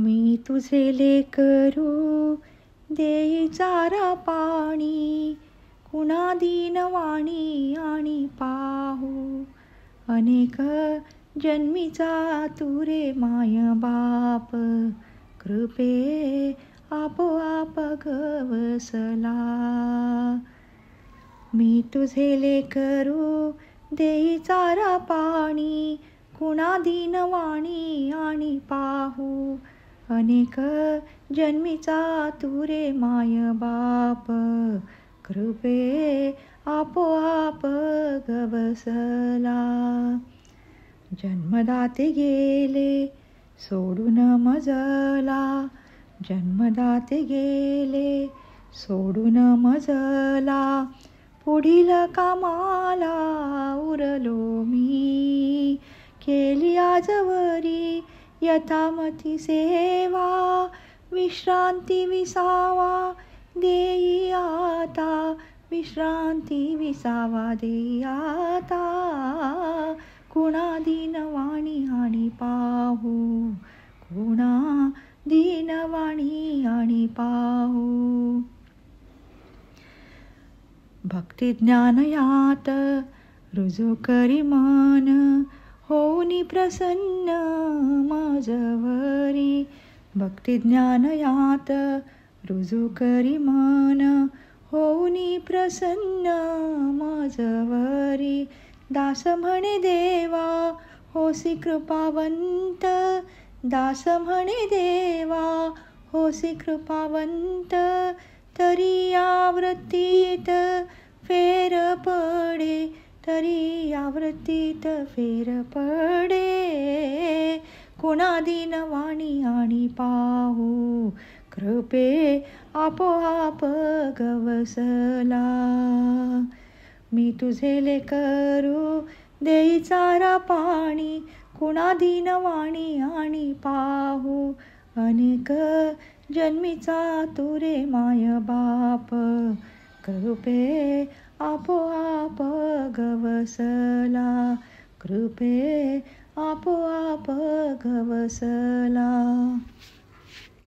मी तुझे लेकरू देई चारा पाणी, कुणा दीनवाणी आणि पाहू. अनेक जन्मीचा तुरे माय बाप, कृपे आपोआप गवसला. मी तुझे लेकरू देई चारा पाणी, कुणा दीनवाणी आणि पाहू. अनेक जन्मीचा तुरे माय बाप, कृपे आपोआप गवसला. जन्मदाते गेले सोडून मजला, जन्मदाते गेले सोडून मजला. पुढील कामाला उरलो मी, केली आजवरी यथामती सेवा. विश्रांती विसावा देई आता, विश्रांती विसावा देई आता. कुणा दीनवाणी आणि पाहू, कुणा दीनवाणी आणि पाहू. भक्ती ज्ञान यात रुजू करी मन, होऊनी प्रसन्न माझवरी. भक्ती ज्ञान यात रुजू करी मन, होऊनी प्रसन्न माझवरी. दास म्हणे देवा होसी कृपावंत, दास म्हणे देवा होसी कृपावंत. तरी या वृत्तीत फेर पडे, तरी या वृत्तीत फेर पडे. कुणा दीनवाणी आणि पाहू, कृपे आपोआप गवसला. मी तुझे लेकरू देई चारा पाणी, कुणा दीनवाणी आणि पाहू. अनेक जन्मीचा तुरे माय बाप, कृपे आपोआप गवसला. कृपे आपोआप गवसला.